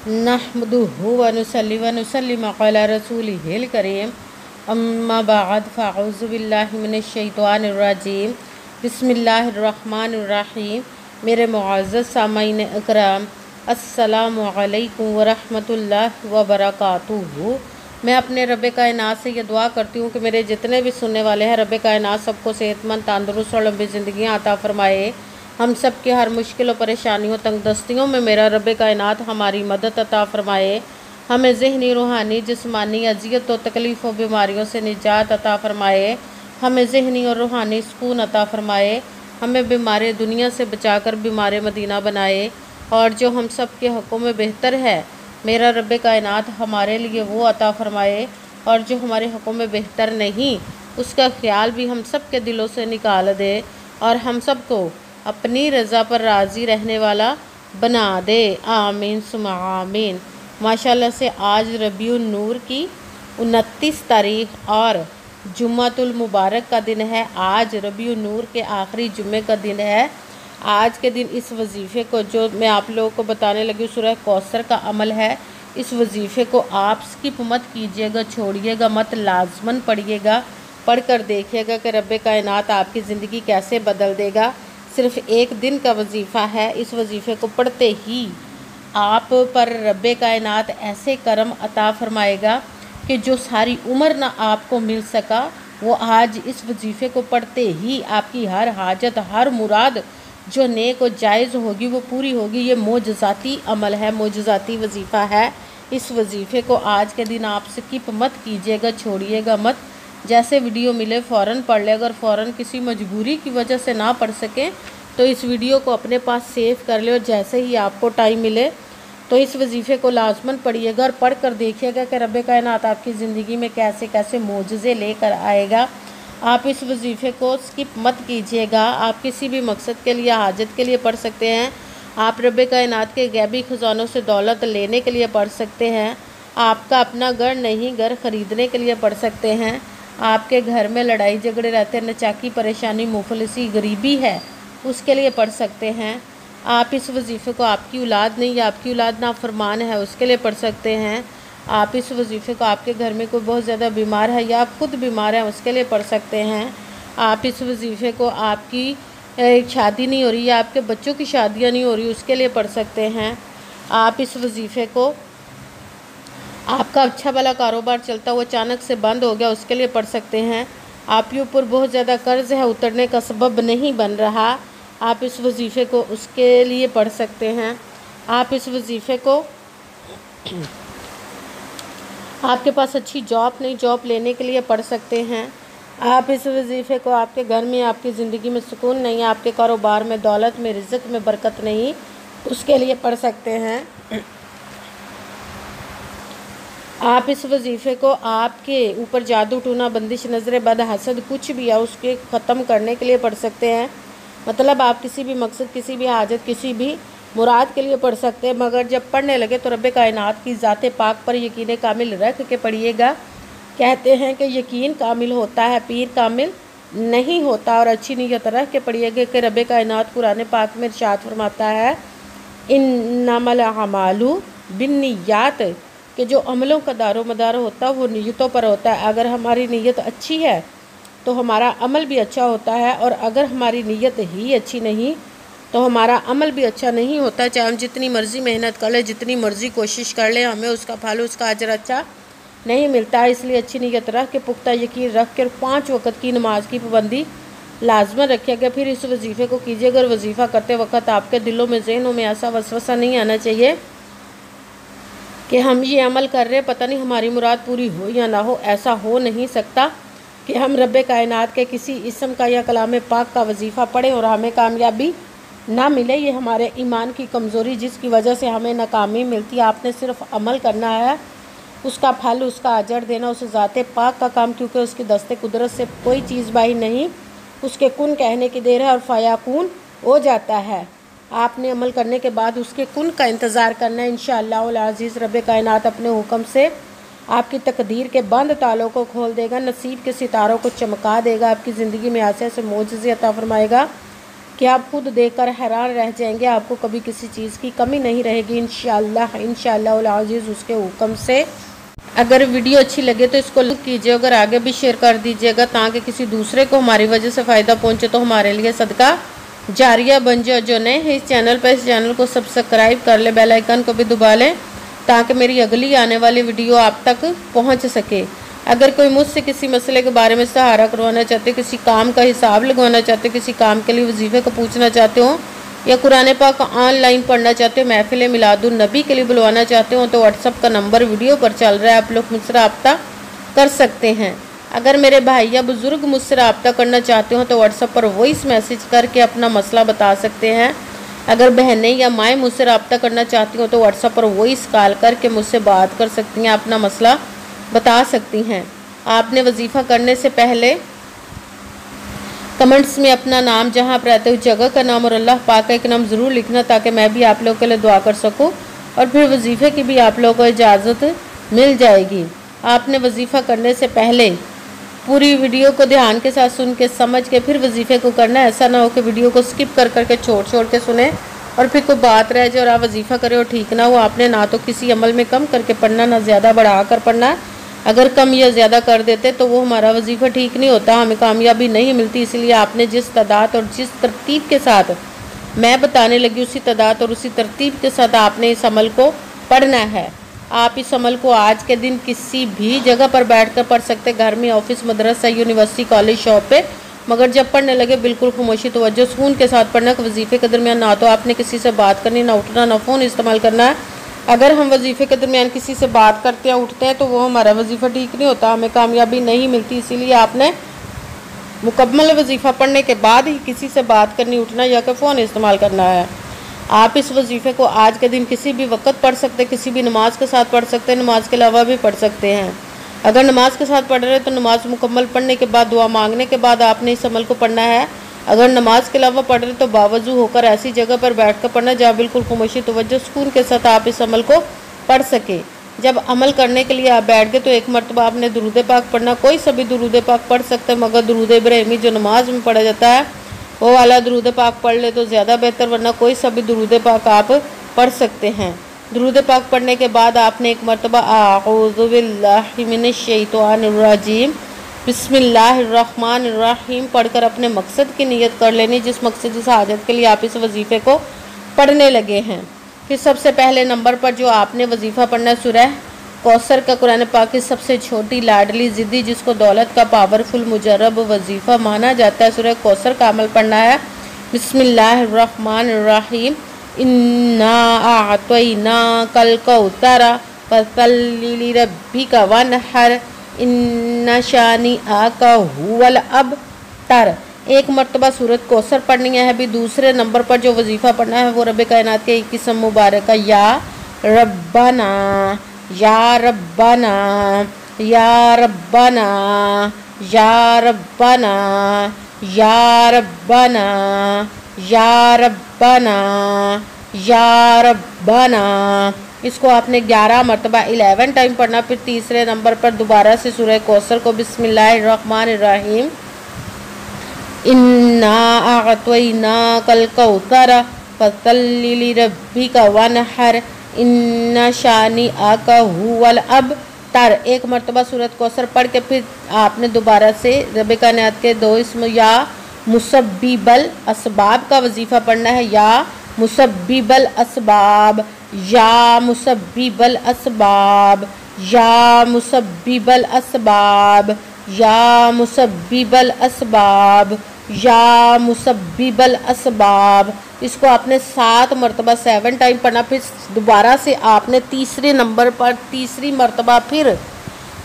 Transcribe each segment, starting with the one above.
नहमदुहु व नुसल्ली व नुसल्लिम अला रसूलिहिल करीम अम्मा बाद फ़अऊज़ु बिल्लाहि मिनश शैतानिर रजीम बिस्मिल्लाहिर रहमानिर रहीम। मेरे मुअज़्ज़ज़ सामाईन इकराम, अस्सलामु अलैकुम व रहमतुल्लाहि व बरकातुहू। मैं अपने रब कायनात से ये दुआ करती हूँ कि मेरे जितने भी सुनने वाले हैं, रब कायनात सबको सेहतमंद, तंदुरुस्त और लंबी ज़िंदगियाँ अता फ़रमाए। हम सब के हर मुश्किल और परेशानियों, तंगदस्तियों में मेरा रब कायनात हमारी मदद अता फ़रमाए। हमें ज़हनी, रूहानी, जिस्मानी अजियत और तकलीफ़ और बीमारियों से निजात अता फ़रमाए। हमें ज़हनी और रूहानी सुकून अता फ़रमाए। हमें बीमार दुनिया से बचाकर बीमार मदीना बनाए। और जो हम सब के हक़ों में बेहतर है, मेरा रब कायनात हमारे लिए वो अता फ़रमाए। और जो हमारे हक़ों में बेहतर नहीं, उसका ख्याल भी हम सब के दिलों से निकाल दे और हम सब को अपनी रज़ा पर राज़ी रहने वाला बना दे। आमीन सुम्मा आमीन। माशाल्लाह से आज रबीउन नूर की 29 तारीख़ और जुम्मतुल मुबारक का दिन है। आज रबीउन नूर के आखिरी जुम्मे का दिन है। आज के दिन इस वजीफ़े को जो मैं आप लोगों को बताने लगी, सूरह कौसर का अमल है। इस वजीफ़े को आप स्किप मत कीजिएगा, छोड़िएगा मत, लाजमन पढ़िएगा। पढ़ कर देखिएगा कि रब कायनात आपकी ज़िंदगी कैसे बदल देगा। सिर्फ़ एक दिन का वजीफ़ा है। इस वजीफ़े को पढ़ते ही आप पर रब कायनात ऐसे करम अता फ़रमाएगा कि जो सारी उम्र ना आपको मिल सका, वो आज इस वजीफ़े को पढ़ते ही आपकी हर हाजत, हर मुराद जो नेक और जायज़ होगी वो पूरी होगी। ये मोजज़ाती अमल है, मोजज़ाती वजीफ़ा है। इस वजीफ़े को आज के दिन आप स्किप मत कीजिएगा, छोड़िएगा मत। जैसे वीडियो मिले फ़ौरन पढ़ ले। अगर फ़ौरन किसी मजबूरी की वजह से ना पढ़ सकें तो इस वीडियो को अपने पास सेव कर ले और जैसे ही आपको टाइम मिले तो इस वजीफ़े को लाजमन पढ़िएगा और पढ़ कर देखिएगा कि रब कायनात आपकी ज़िंदगी में कैसे कैसे मोजज़े लेकर आएगा। आप इस वजीफ़े को स्किप मत कीजिएगा। आप किसी भी मकसद के लिए, हाजत के लिए पढ़ सकते हैं। आप रब कायनात के गैबी ख़जानों से दौलत लेने के लिए पढ़ सकते हैं। आपका अपना घर नहीं, घर ख़रीदने के लिए पढ़ सकते हैं। आपके घर में लड़ाई झगड़े रहते हैं, नचाकी, परेशानी, मुफलिसी, गरीबी है, उसके लिए पढ़ सकते हैं। आप इस वजीफ़े को आपकी औलाद नहीं या आपकी औलाद नाफरमान है, उसके लिए पढ़ सकते हैं। आप इस वजीफ़े को आपके घर में कोई बहुत ज़्यादा बीमार है या आप खुद बीमार हैं, उसके लिए पढ़ सकते हैं। आप इस वजीफ़े को आपकी शादी नहीं हो रही या आपके बच्चों की शादियाँ नहीं हो रही, उसके लिए पढ़ सकते हैं। आप इस वजीफ़े को आपका अच्छा भला कारोबार चलता हुआ अचानक से बंद हो गया, उसके लिए पढ़ सकते हैं। आपके ऊपर बहुत ज़्यादा कर्ज़ है, उतरने का सबब नहीं बन रहा, आप इस वजीफ़े को उसके लिए पढ़ सकते हैं। आप इस वजीफ़े को आपके पास अच्छी जॉब नहीं, जॉब लेने के लिए पढ़ सकते हैं। आप इस वजीफ़े को आपके घर में, आपकी ज़िंदगी में सुकून नहीं, आपके कारोबार में, दौलत में, रिज़्क़ में बरकत नहीं, उसके लिए पढ़ सकते हैं। आप इस वजीफ़े को आपके ऊपर जादू, टूना, बंदिश, नज़र बद, हसद कुछ भी है उसके ख़त्म करने के लिए पढ़ सकते हैं। मतलब आप किसी भी मकसद, किसी भी हाजत, किसी भी मुराद के लिए पढ़ सकते हैं। मगर जब पढ़ने लगे तो रब कायनात की ज़ात पाक पर यकीन कामिल रख के पढ़िएगा। कहते हैं कि यकीन कामिल होता है, पीर कामिल नहीं होता। और अच्छी नीयत रख के पढ़िएगा कि रब कायनात कुरान पाक में इरशाद फरमाता है, इन्नमल अमालु बिन्नियात, कि जो अमलों का दारो मदार होता है वो नीयतों पर होता है। अगर हमारी नीयत अच्छी है तो हमारा अमल भी अच्छा होता है, और अगर हमारी नीयत ही अच्छी नहीं तो हमारा अमल भी अच्छा नहीं होता। चाहे हम जितनी मर्ज़ी मेहनत कर लें, जितनी मर्ज़ी कोशिश कर लें, हमें उसका फल, उसका अजर अच्छा नहीं मिलता। इसलिए अच्छी नीयत रख के, पुख्ता यकीन रख कर 5 वक़्त की नमाज की पाबंदी लाजमन रखिएगा। फिर इस वजीफ़े को कीजिएगा और वजीफ़ा करते वक्त आपके दिलों में, ज़हनों में ऐसा वसवसा नहीं आना चाहिए कि हम ये अमल कर रहे हैं, पता नहीं हमारी मुराद पूरी हो या ना हो। ऐसा हो नहीं सकता कि हम रब कायनात के किसी इस्म का या कलाम पाक का वजीफ़ा पढ़ें और हमें कामयाबी ना मिले। ये हमारे ईमान की कमज़ोरी, जिसकी वजह से हमें नाकामी मिलती है। आपने सिर्फ़ अमल करना है, उसका फल, उसका अजर देना उस ज़ात पाक का काम, क्योंकि उसकी दस्ते कुदरत से कोई चीज़ बाहर नहीं। उसके कुन कहने की देर है और फ़याकून हो जाता है। आपने अमल करने के बाद उसके कुन का इंतज़ार करना है। इंशाअल्लाह अज़ीज़ रब कायनात अपने हुक्म से आपकी तकदीर के बंद तालों को खोल देगा, नसीब के सितारों को चमका देगा, आपकी ज़िंदगी में ऐसे ऐसे मोजज़े अता फरमाएगा कि आप खुद देखकर हैरान रह जाएंगे। आपको कभी किसी चीज़ की कमी नहीं रहेगी इंशाअल्लाह अज़ीज़ उसके हुक्म से। अगर वीडियो अच्छी लगे तो इसको लाइक कीजिए, अगर आगे भी शेयर कर दीजिएगा ताकि किसी दूसरे को हमारी वजह से फ़ायदा पहुंचे तो हमारे लिए सदका जारिया बन जाए। जो नए हैं इस चैनल पर, इस चैनल को सब्सक्राइब कर ले, बेल आइकन को भी दबा लें ताकि मेरी अगली आने वाली वीडियो आप तक पहुंच सके। अगर कोई मुझसे किसी मसले के बारे में सहारा करवाना चाहते, किसी काम का हिसाब लगवाना चाहते, किसी काम के लिए वजीफ़े को पूछना चाहते हो या कुरान पाक ऑनलाइन पढ़ना चाहते हो, महफिल मिलादुन नबी के लिए बुलवाना चाहते हो तो व्हाट्सअप का नंबर वीडियो पर चल रहा है, आप लोग मुझसे रब्ता कर सकते हैं। अगर मेरे भाई या बुज़ुर्ग मुझसे रब्ता करना चाहते हो तो व्हाट्सअप पर वॉइस मैसेज करके अपना मसला बता सकते हैं। अगर बहनें या माएँ मुझसे रब्ता करना चाहती हो तो व्हाट्सअप पर वॉइस कॉल करके मुझसे बात कर सकती हैं, अपना मसला बता सकती हैं। आपने वजीफ़ा करने से पहले कमेंट्स में अपना नाम, जहां आप रहते हो जगह का नाम और अल्लाह पाक का एक नाम ज़रूर लिखना ताकि मैं भी आप लोगों के लिए दुआ कर सकूं और फिर वजीफ़े की भी आप लोगों को इजाज़त मिल जाएगी। आपने वजीफ़ा करने से पहले पूरी वीडियो को ध्यान के साथ सुन के समझ के फिर वजीफ़े को करना है। ऐसा ना हो कि वीडियो को स्किप कर करके छोड़ के सुने और फिर कोई बात रह जाए और आप वजीफ़ा करें और ठीक ना हो। आपने ना तो किसी अमल में कम करके पढ़ना, ना ज़्यादा बढ़ा कर पढ़ना है। अगर कम या ज़्यादा कर देते तो वो हमारा वजीफ़ा ठीक नहीं होता, हमें कामयाबी नहीं मिलती। इसलिए आपने जिस तादाद और जिस तरतीब के साथ मैं बताने लगी उसी तादाद और उसी तरतीब के साथ आपने इस अमल को पढ़ना है। आप इस अमल को आज के दिन किसी भी जगह पर बैठकर पढ़ सकते, घर में, ऑफिस, मदरसा, यूनिवर्सिटी, कॉलेज, शॉप पे, मगर जब पढ़ने लगे बिल्कुल खामोशी तवज्जो सुकून के साथ पढ़ना। वजीफ़े के दरमियान ना तो आपने किसी से बात करनी, ना उठना, ना फ़ोन इस्तेमाल करना है। अगर हम वजीफ़े के दरमियान किसी से बात करते हैं, उठते हैं तो वो हमारा वजीफ़ा ठीक नहीं होता, हमें कामयाबी नहीं मिलती। इसीलिए आपने मुकम्मल वजीफ़ा पढ़ने के बाद ही किसी से बात करनी, उठना या कि फ़ोन इस्तेमाल करना है। आप इस वजीफ़े को आज के दिन किसी भी वक्त पढ़ सकते, किसी भी नमाज के साथ पढ़ सकते, नमाज के अलावा भी पढ़ सकते हैं। अगर नमाज के साथ पढ़ रहे तो नमाज मुकम्मल पढ़ने के बाद, दुआ मांगने के बाद आपने इस अमल को पढ़ना है। अगर नमाज के अलावा पढ़ रहे तो बावजू होकर ऐसी जगह पर बैठ कर पढ़ना जहाँ बिल्कुल खामोशी तवज्जो सुकून के साथ आप इस अमल को पढ़ सके। जब अमल करने के लिए आप बैठ गए तो एक मरतबा आपने दुरूद पाक पढ़ना। कोई सभी दुरूद पाक पढ़ सकते हैं, मगर दुरूद इब्राहिमी जो नमाज में पढ़ा जाता है वो वाला दुरूद पाक पढ़ ले तो ज़्यादा बेहतर, वरना कोई सभी दुरूद पाक आप पढ़ सकते हैं। दुरूद पाक पढ़ने के बाद आपने एक मरतबा आऊज़ु बिल्लाहि मिनश शैतानिर रजीम बिस्मिल्लाहिर्रहमानिर्रहीम पढ़कर अपने मकसद की नियत कर लेनी, जिस मकसद, जिस हाजत के लिए आप इस वजीफ़े को पढ़ने लगे हैं। फिर सबसे पहले नंबर पर जो आपने वजीफ़ा पढ़ना सूरह कौसर का, कुरान पाक की सबसे छोटी, लाडली, ज़िद्दी, जिसको दौलत का पावरफुल मुजर्रब वजीफ़ा माना जाता है, सूरह कौसर का अमल पढ़ना है। बिस्मिल्लाहिर्रहमानिर्रहीम इन्ना आतैना कल कौसर फसल्लि लिरब्बिका वनहर इन्ना शानी आका हुवल अबतर। एक मरतबा सूरत कौसर पढ़नी है। अभी दूसरे नंबर पर जो वजीफ़ा पढ़ना है वो रब कायनात के एक किस्म मुबारक का या रब्बाना या रब्बाना या रब्बाना या रब्बाना या रब्बाना या रब्बाना या रब्बाना। इसको आपने 11 मरतबा 11 टाइम पढ़ना। फिर तीसरे नंबर पर दोबारा से सूरह कौसर को बिस्मिल्लाहिर्रहमानिर्रहीम इन्ना आतैना कल कौसर फसल्लि लिरब्बिका वनहर इन्ना शानी आका हुवल अबतर। एक मरतबा सूरत कौसर पढ़ के फिर आपने दोबारा से रब कायनात के 2 इस्म या मुसब्बिबल असबाब का वजीफ़ा पढ़ना है। या मुसब्बिबल असबाब या मुसब्बिबल असबाब या मुसब्बिबल असबाब या मुसब्बिबल असबाब या मुसब्बिबल असबाब। इसको आपने 7 मरतबा 7 टाइम पढ़ना। फिर दोबारा से आपने तीसरे नंबर पर तीसरी मरतबा फिर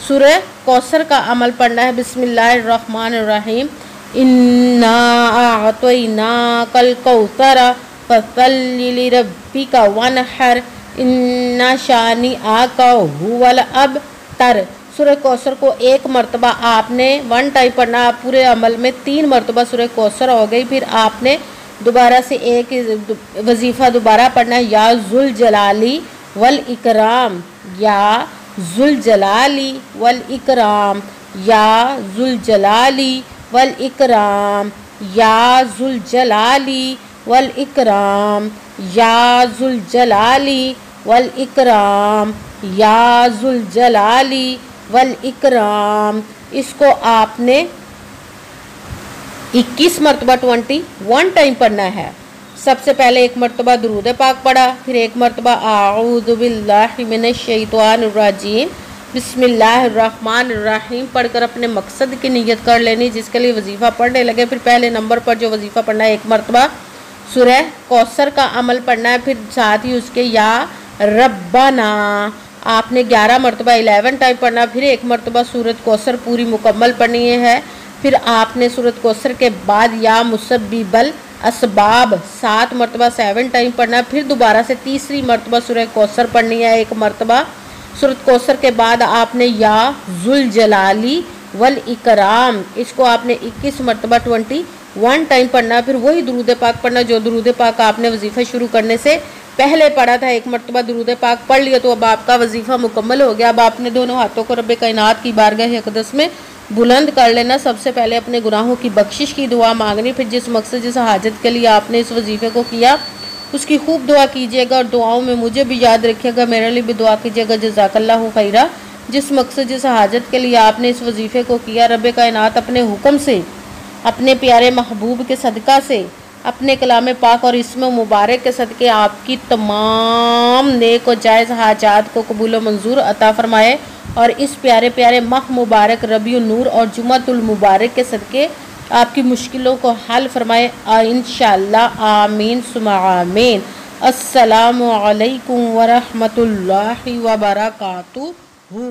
सूरह कौसर का अमल पढ़ना है। बिस्मिल्लाहिर्रहमानिर्रहीम इन्ना आतैना कल कौसर फसल्लि लिरब्बिका वनहर इन्ना शानी आका हुवल अबतर। सूरह कौसर को एक मरतबा आपने 1 टाइम पढ़ना। पूरे अमल में 3 मरतबा सूरह कौसर हो गई। फिर आपने दोबारा से एक वजीफ़ा दोबारा पढ़ना है। या जुल जलाली वल इकराम या जुल जलाली वल इकराम या जुल जलाली वल इकराम या जुल जलाली वल इकराम, या जुल जलाली वल इकराम, या जुल जलाली वल इकराम। इसको आपने 21 मरतबा 21 टाइम पढ़ना है। सबसे पहले एक मरतबा दुरूद पाक पढ़ा, फिर एक मरतबा आऊज़ु बिल्लाहि मिनश शैतानिर रजीम बिस्मिल्लाहिर्रहमानिर्रहीम पढ़कर अपने मकसद की नियत कर लेनी, जिसके लिए वजीफ़ा पढ़ने लगे। फिर पहले नंबर पर जो वजीफ़ा पढ़ना है, एक मरतबा सूरह कौसर का अमल पढ़ना है, फिर साथ ही उसके या रब्बाना आपने 11 मरतबा 11 टाइम पढ़ना। फिर एक मरतबा सूरत कौसर पूरी मुकम्मल पढ़नी है। फिर आपने सूरत कौसर के बाद या मुसब्बिबल असबाब 7 मरतबा 7 टाइम पढ़ना। फिर दोबारा से तीसरी मरतबा सूरह कौसर पढ़नी है एक मरतबा। सूरत कौसर के बाद आपने या जुल जलाली वल इकराम, इसको आपने 21 मरतबा 21 टाइम पढ़ना। फिर वही दुरूद पाक पढ़ना जो दुरूद पाक आपने वजीफ़ा शुरू करने से पहले पढ़ा था। एक मरतबा दुरूद पाक पढ़ लिया तो अब आपका वजीफ़ा मुकम्मल हो गया। अब आपने दोनों हाथों को रब्बे कायनात की बारगाह अक़दस में बुलंद कर लेना। सबसे पहले अपने गुनाहों की बख्शिश की दुआ मांगनी, फिर जिस मकसद जिस हाजत के लिए आपने इस वजीफ़े को किया उसकी खूब दुआ कीजिएगा और दुआओं में मुझे भी याद रखिएगा, मेरे लिए भी दुआ कीजिएगा। जज़ाकल्लाहु खैरा। जिस मकसद जिस हाजत के लिए आपने इस वजीफ़े को किया, रब्बे कायनात अपने हुक्म से, अपने प्यारे महबूब के सदका से, अपने कलाम पाक और इसमें मुबारक के सदके आपकी तमाम नेक और जायज़ हाजात को कबूल व मंजूर अता फरमाए और इस प्यारे प्यारे माह मुबारक रबीउन नूर और जुमातुल मुबारक के सदके आपकी मुश्किलों को हल फरमाए इंशाअल्लाह। आमीन सुम्मा आमीन। अस्सलामु अलैकुम व रहमतुल्लाहि व बरकातुहू।